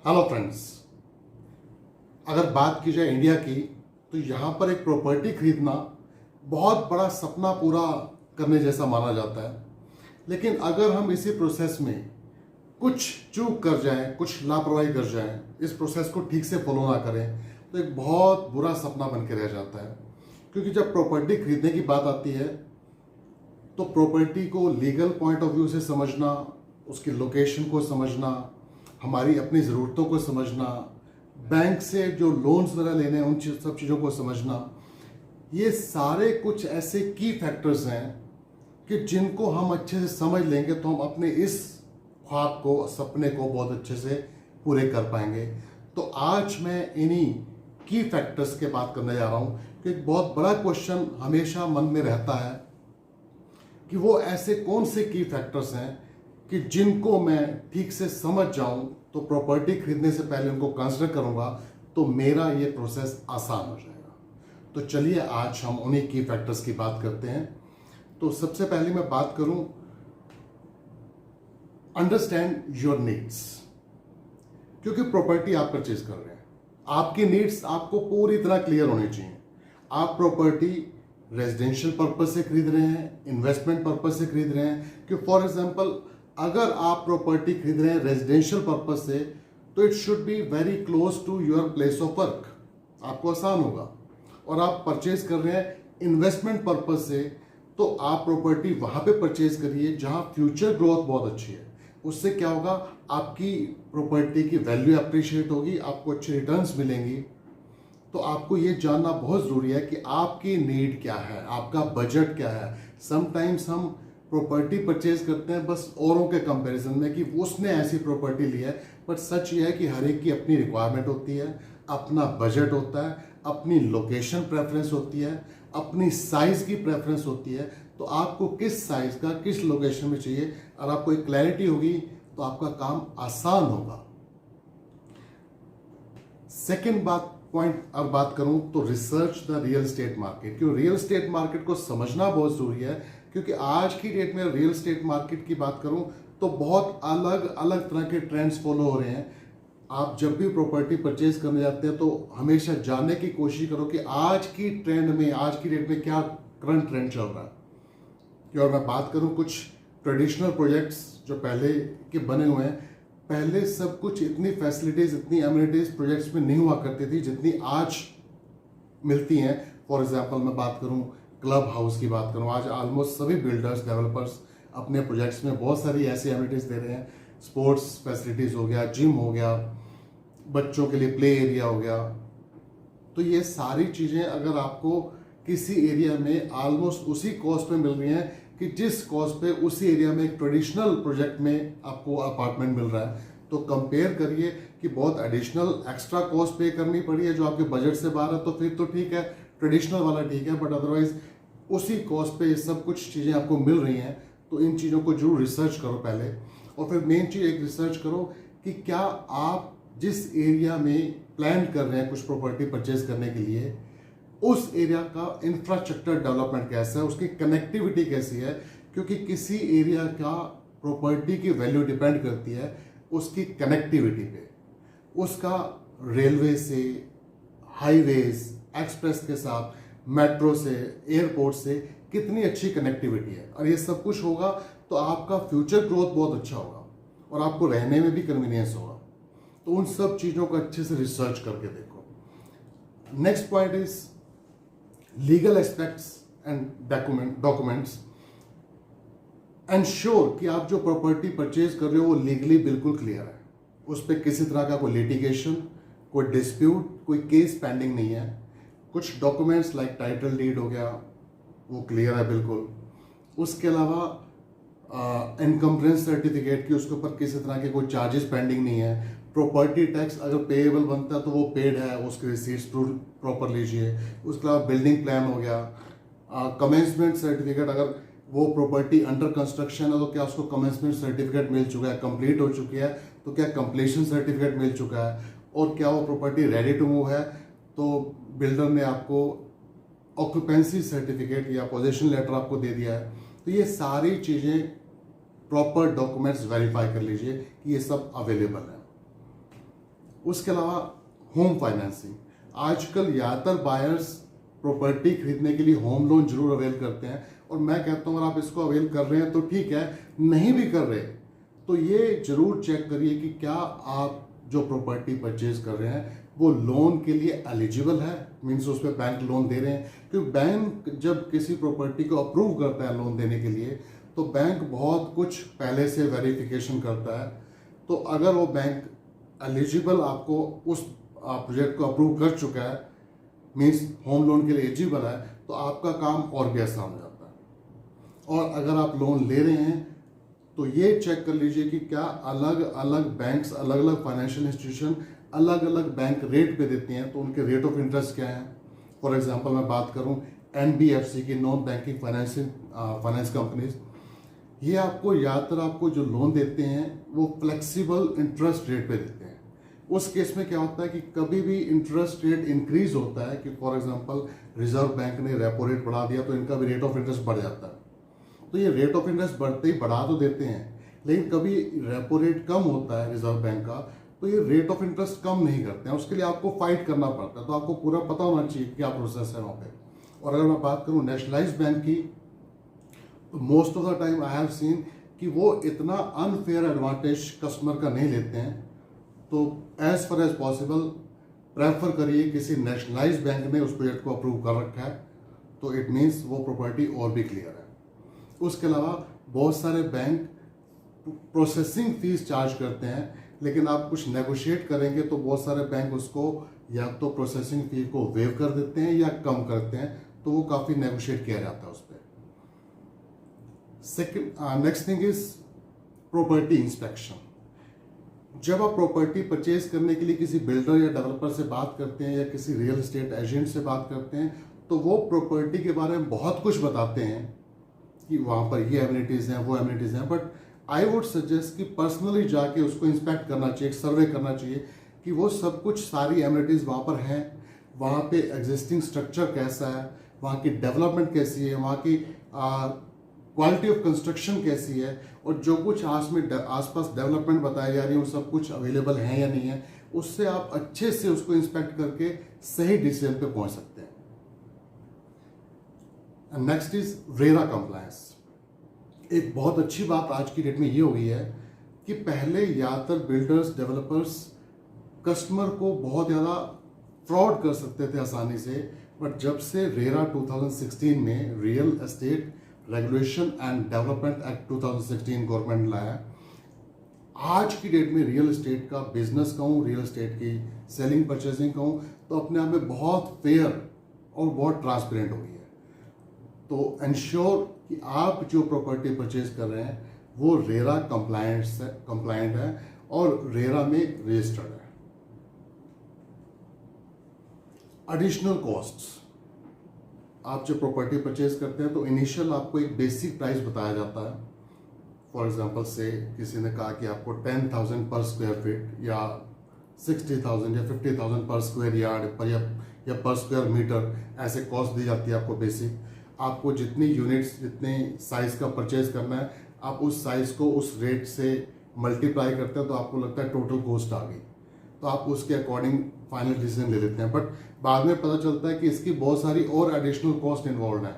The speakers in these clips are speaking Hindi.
हेलो फ्रेंड्स, अगर बात की जाए इंडिया की तो यहाँ पर एक प्रॉपर्टी खरीदना बहुत बड़ा सपना पूरा करने जैसा माना जाता है। लेकिन अगर हम इसी प्रोसेस में कुछ चूक कर जाएं, कुछ लापरवाही कर जाएं, इस प्रोसेस को ठीक से फॉलो ना करें तो एक बहुत बुरा सपना बन के रह जाता है। क्योंकि जब प्रॉपर्टी खरीदने की बात आती है तो प्रॉपर्टी को लीगल पॉइंट ऑफ व्यू से समझना, उसकी लोकेशन को समझना, हमारी अपनी ज़रूरतों को समझना, बैंक से जो लोन्स वगैरह लेने हैं उन सब चीज़ों को समझना, ये सारे कुछ ऐसे की फैक्टर्स हैं कि जिनको हम अच्छे से समझ लेंगे तो हम अपने इस ख्वाब को, सपने को बहुत अच्छे से पूरे कर पाएंगे। तो आज मैं इन्हीं की फैक्टर्स के बात करने जा रहा हूँ कि एक बहुत बड़ा क्वेश्चन हमेशा मन में रहता है कि वो ऐसे कौन से की फैक्टर्स हैं कि जिनको मैं ठीक से समझ जाऊं तो प्रॉपर्टी खरीदने से पहले उनको कंसिडर करूंगा तो मेरा ये प्रोसेस आसान हो जाएगा। तो चलिए आज हम उन्हीं की फैक्टर्स की बात करते हैं। तो सबसे पहले मैं बात करूं अंडरस्टैंड योर नीड्स। क्योंकि प्रॉपर्टी आप परचेज कर रहे हैं, आपकी नीड्स आपको पूरी तरह क्लियर होनी चाहिए। आप प्रॉपर्टी रेजिडेंशियल पर्पज से खरीद रहे हैं, इन्वेस्टमेंट पर्पज से खरीद रहे हैं। कि फॉर एग्जांपल अगर आप प्रॉपर्टी खरीद रहे हैं रेजिडेंशियल पर्पज से तो it should be very close to your place of work, आपको आसान होगा। और आप परचेज कर रहे हैं इन्वेस्टमेंट पर्पज से तो आप प्रॉपर्टी वहां पे परचेज करिए जहां फ्यूचर ग्रोथ बहुत अच्छी है। उससे क्या होगा, आपकी प्रॉपर्टी की वैल्यू अप्रिशिएट होगी, आपको अच्छे रिटर्न्स मिलेंगी। तो आपको ये जानना बहुत ज़रूरी है कि आपकी नीड क्या है, आपका बजट क्या है। समटाइम्स हम प्रॉपर्टी परचेज करते हैं बस औरों के कंपैरिजन में कि उसने ऐसी प्रॉपर्टी ली है, पर सच ये है कि हर एक की अपनी रिक्वायरमेंट होती है, अपना बजट होता है, अपनी लोकेशन प्रेफरेंस होती है, अपनी साइज़ की प्रेफरेंस होती है। तो आपको किस साइज़ का किस लोकेशन में चाहिए, और आपको एक क्लैरिटी होगी तो आपका काम आसान होगा। सेकेंड पॉइंट अब बात करूं तो research the real estate market. क्यों रियल स्टेट मार्केट को समझना बहुत जरूरी है, क्योंकि आज की डेट में रियल स्टेट मार्केट की बात करूं तो बहुत अलग अलग तरह के ट्रेंड्स फॉलो हो रहे हैं। आप जब भी प्रॉपर्टी परचेज करने जाते हैं तो हमेशा जानने की कोशिश करो कि आज की ट्रेंड में, आज की डेट में क्या करंट ट्रेंड चल रहा है। और मैं बात करूं कुछ ट्रेडिशनल प्रोजेक्ट्स जो पहले के बने हुए हैं, पहले सब कुछ इतनी फैसिलिटीज, इतनी एमिनिटीज प्रोजेक्ट्स में नहीं हुआ करती थी जितनी आज मिलती हैं। फॉर एग्जांपल मैं बात करूं क्लब हाउस की बात करूं, आज ऑलमोस्ट सभी बिल्डर्स, डेवलपर्स अपने प्रोजेक्ट्स में बहुत सारी ऐसी एमिनिटीज दे रहे हैं। स्पोर्ट्स फैसिलिटीज हो गया, जिम हो गया, बच्चों के लिए प्ले एरिया हो गया। तो ये सारी चीज़ें अगर आपको किसी एरिया में ऑलमोस्ट उसी कॉस्ट पे मिल रही हैं कि जिस कॉस्ट पे उसी एरिया में एक ट्रेडिशनल प्रोजेक्ट में आपको अपार्टमेंट मिल रहा है, तो कंपेयर करिए कि बहुत एडिशनल एक्स्ट्रा कॉस्ट पे करनी पड़ी है जो आपके बजट से बाहर है तो फिर तो ठीक है, ट्रेडिशनल वाला ठीक है। बट अदरवाइज उसी कॉस्ट पे ये सब कुछ चीज़ें आपको मिल रही हैं। तो इन चीज़ों को जरूर रिसर्च करो पहले, और फिर मेन चीज़ एक रिसर्च करो कि क्या आप जिस एरिया में प्लान कर रहे हैं कुछ प्रॉपर्टी परचेज करने के लिए, उस एरिया का इंफ्रास्ट्रक्चर डेवलपमेंट कैसा है, उसकी कनेक्टिविटी कैसी है। क्योंकि किसी एरिया का प्रॉपर्टी की वैल्यू डिपेंड करती है उसकी कनेक्टिविटी पे, उसका रेलवे से, हाईवेज, एक्सप्रेस के साथ, मेट्रो से, एयरपोर्ट से कितनी अच्छी कनेक्टिविटी है। और ये सब कुछ होगा तो आपका फ्यूचर ग्रोथ बहुत अच्छा होगा और आपको रहने में भी कन्वीनियंस होगा। तो उन सब चीज़ों को अच्छे से रिसर्च करके देखो। Next point is legal aspects and documents. Ensure कि आप जो प्रॉपर्टी परचेज कर रहे हो वो लीगली बिल्कुल क्लियर है, उस पर किसी तरह का कोई लिटिगेशन, कोई डिस्प्यूट, कोई केस पेंडिंग नहीं है। कुछ डॉक्यूमेंट्स लाइक टाइटल डीड हो गया वो क्लियर है बिल्कुल। उसके अलावा इनकम्प्रेंस सर्टिफिकेट की उसके ऊपर किसी तरह के कोई चार्जेस पेंडिंग नहीं है। प्रॉपर्टी टैक्स अगर पेएबल बनता है तो वो पेड है, उसके रिसीट्स प्रॉपर लीजिए। उसके अलावा बिल्डिंग प्लान हो गया, कमेंसमेंट सर्टिफिकेट, अगर वो प्रॉपर्टी अंडर कंस्ट्रक्शन है तो क्या उसको कमेंसमेंट सर्टिफिकेट मिल चुका है, कंप्लीट हो चुकी है तो क्या कंप्लीशन सर्टिफिकेट मिल चुका है, और क्या वो प्रॉपर्टी रेडी टू मूव है तो बिल्डर ने आपको ऑक्यूपेंसी सर्टिफिकेट या पोजेशन लेटर आपको दे दिया है। तो ये सारी चीज़ें प्रॉपर डॉक्यूमेंट्स वेरीफाई कर लीजिए कि ये सब अवेलेबल है। उसके अलावा होम फाइनेंसिंग, आजकल ज़्यादातर बायर्स प्रॉपर्टी खरीदने के लिए होम लोन जरूर अवेल करते हैं, और मैं कहता हूँ अगर आप इसको अवेल कर रहे हैं तो ठीक है, नहीं भी कर रहे तो ये जरूर चेक करिए कि क्या आप जो प्रॉपर्टी परचेज कर रहे हैं वो लोन के लिए एलिजिबल है, मीन्स उस पर बैंक लोन दे रहे हैं। क्योंकि बैंक जब किसी प्रॉपर्टी को अप्रूव करता है लोन देने के लिए तो बैंक बहुत कुछ पहले से वेरिफिकेशन करता है। तो अगर वो बैंक एलिजिबल आपको उस प्रोजेक्ट को अप्रूव कर चुका है, मीन्स होम लोन के लिए एलिजिबल है, तो आपका काम और भी आसान हो जाता है। और अगर आप लोन ले रहे हैं तो ये चेक कर लीजिए कि क्या अलग अलग बैंक्स, अलग अलग फाइनेंशियल इंस्टीट्यूशन अलग अलग बैंक रेट पे देती हैं, तो उनके रेट ऑफ इंटरेस्ट क्या है। फॉर एग्जांपल मैं बात करूं NBFC की, नॉन बैंकिंग फाइनेंस कंपनीज, ये आपको ज़्यादातर आपको जो लोन देते हैं वो फ्लेक्सिबल इंटरेस्ट रेट पे देते हैं। उस केस में क्या होता है कि कभी भी इंटरेस्ट रेट इंक्रीज होता है, कि फॉर एग्जांपल रिजर्व बैंक ने रेपो रेट बढ़ा दिया तो इनका भी रेट ऑफ इंटरेस्ट बढ़ जाता है। तो ये रेट ऑफ इंटरेस्ट बढ़ते ही बढ़ा तो देते हैं, लेकिन कभी रेपो रेट कम होता है रिजर्व बैंक का तो ये रेट ऑफ इंटरेस्ट कम नहीं करते हैं, उसके लिए आपको फाइट करना पड़ता है। तो आपको पूरा पता होना चाहिए क्या प्रोसेस है वहाँ पे। और अगर मैं बात करूँ नेशनलाइज्ड बैंक की, तो most of the time I have seen कि वो इतना अनफेयर एडवांटेज कस्टमर का नहीं लेते हैं। तो as far as possible prefer करिए किसी नेशनलाइज्ड बैंक ने उस प्रोजेक्ट को अप्रूव कर रखा है, तो इट मीन्स वो प्रॉपर्टी और भी क्लियर है। उसके अलावा बहुत सारे बैंक प्रोसेसिंग फीस चार्ज करते हैं, लेकिन आप कुछ नेगोशिएट करेंगे तो बहुत सारे बैंक उसको या तो प्रोसेसिंग फी को वेव कर देते हैं या कम करते हैं, तो वो काफ़ी नेगोशिएट किया जाता है उस पर। Second next thing is property inspection. जब आप प्रॉपर्टी परचेज करने के लिए किसी बिल्डर या डेवलपर से बात करते हैं या किसी रियल एस्टेट एजेंट से बात करते हैं, तो वो प्रॉपर्टी के बारे में बहुत कुछ बताते हैं कि वहाँ पर ये एमिनिटीज़ हैं, वो एमिनिटीज़ हैं, बट आई वुड सजेस्ट कि पर्सनली जाके उसको इंस्पेक्ट करना चाहिए, सर्वे करना चाहिए कि वो सब कुछ सारी एमिनिटीज़ वहाँ पर हैं, वहाँ पे एग्जिस्टिंग स्ट्रक्चर कैसा है, वहाँ की डेवलपमेंट कैसी है, वहाँ की क्वालिटी ऑफ कंस्ट्रक्शन कैसी है, और जो कुछ आसपास डेवलपमेंट बताई जा रही है वो सब कुछ अवेलेबल है या नहीं है। उससे आप अच्छे से उसको इंस्पेक्ट करके सही डिसीजन पे पहुंच सकते हैं। Next is RERA compliance. एक बहुत अच्छी बात आज की डेट में ये हो गई है कि पहले ज़्यादातर बिल्डर्स, डेवलपर्स कस्टमर को बहुत ज़्यादा फ्रॉड कर सकते थे आसानी से, बट जब से रेरा 2016 में real estate regulation and development act 2016 government लाया, आज की डेट में रियल एस्टेट का बिजनेस कहूँ, रियल एस्टेट की सेलिंग परचेजिंग कहूँ, तो अपने आप में बहुत फेयर और बहुत ट्रांसपेरेंट हो गई है। तो इंश्योर कि आप जो प्रॉपर्टी परचेज कर रहे हैं वो रेरा कंप्लायंट है और रेरा में रजिस्टर्ड है। एडिशनल कॉस्ट्स, आप जब प्रॉपर्टी परचेज करते हैं तो इनिशियल आपको एक बेसिक प्राइस बताया जाता है। फॉर एग्जांपल से किसी ने कहा कि आपको 10,000 पर स्क्वायर फीट या 60,000 या 50,000 पर स्क्वायर यार्ड पर या पर स्क्वायर मीटर ऐसे कॉस्ट दी जाती है आपको बेसिक। आपको जितनी यूनिट्स, जितने साइज़ का परचेज करना है, आप उस साइज़ को उस रेट से मल्टीप्लाई करते हैं तो आपको लगता है टोटल कॉस्ट आ गई, तो आप उसके अकॉर्डिंग फाइनल डिसीजन ले लेते हैं। बट बाद में पता चलता है कि इसकी बहुत सारी और एडिशनल कॉस्ट इन्वॉल्व है।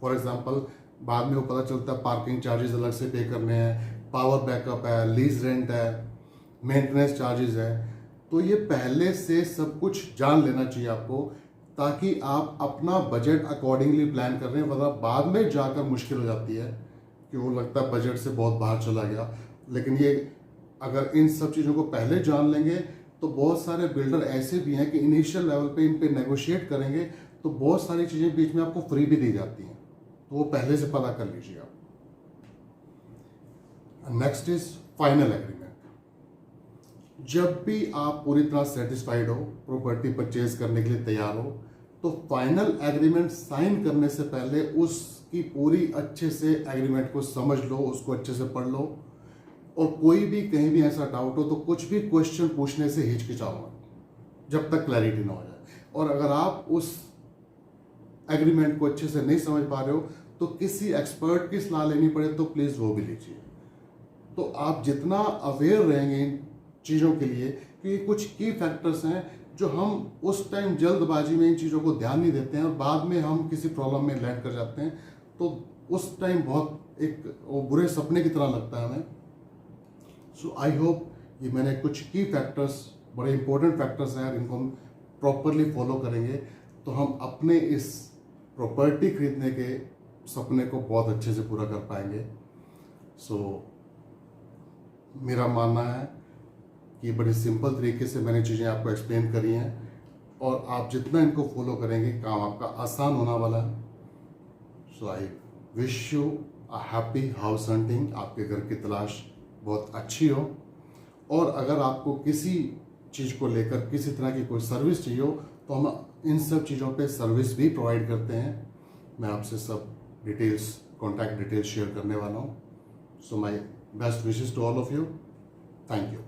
फॉर एग्जांपल बाद में वो पता चलता है पार्किंग चार्जेस अलग से पे करने हैं, पावर बैकअप है, लीज रेंट है, मेंटेनेंस चार्जेस है। तो ये पहले से सब कुछ जान लेना चाहिए आपको, ताकि आप अपना बजट अकॉर्डिंगली प्लान कर रहे हैं, वरना बाद में जाकर मुश्किल हो जाती है कि वो लगता है बजट से बहुत बाहर चला गया। लेकिन ये अगर इन सब चीज़ों को पहले जान लेंगे तो बहुत सारे बिल्डर ऐसे भी हैं कि इनिशियल लेवल पे इन पे नेगोशिएट करेंगे तो बहुत सारी चीज़ें बीच में आपको फ्री भी दी जाती हैं, तो वो पहले से पता कर लीजिए आप। Next is final agreement. जब भी आप पूरी तरह सेटिस्फाइड हो, प्रॉपर्टी परचेज करने के लिए तैयार हो, तो फाइनल एग्रीमेंट साइन करने से पहले उसकी पूरी अच्छे से एग्रीमेंट को समझ लो, उसको अच्छे से पढ़ लो, और कोई भी कहीं भी ऐसा डाउट हो तो कुछ भी क्वेश्चन पूछने से हिचकिचाओ मत जब तक क्लैरिटी ना हो जाए। और अगर आप उस एग्रीमेंट को अच्छे से नहीं समझ पा रहे हो तो किसी एक्सपर्ट की सलाह लेनी पड़े तो प्लीज़ वो भी लीजिए। तो आप जितना अवेयर रहेंगे इन चीज़ों के लिए, क्योंकि कुछ की फैक्टर्स हैं जो हम उस टाइम जल्दबाजी में इन चीज़ों को ध्यान नहीं देते हैं और बाद में हम किसी प्रॉब्लम में लैंड कर जाते हैं, तो उस टाइम बहुत एक वो बुरे सपने की तरह लगता है हमें। सो आई होप ये मैंने कुछ की फैक्टर्स, बड़े इंपॉर्टेंट फैक्टर्स हैं, इनको हम प्रॉपरली फॉलो करेंगे तो हम अपने इस प्रॉपर्टी खरीदने के सपने को बहुत अच्छे से पूरा कर पाएंगे। सो मेरा मानना है कि बड़ी सिंपल तरीके से मैंने चीज़ें आपको एक्सप्लेन करी हैं और आप जितना इनको फॉलो करेंगे काम आपका आसान होने वाला है। So I wish you a happy house hunting, आपके घर की तलाश बहुत अच्छी हो। और अगर आपको किसी चीज़ को लेकर किसी तरह की कोई सर्विस चाहिए हो तो हम इन सब चीज़ों पे सर्विस भी प्रोवाइड करते हैं। मैं आपसे सब डिटेल्स, कॉन्टैक्ट डिटेल्स शेयर करने वाला हूँ। So my best wishes to all of you. Thank you.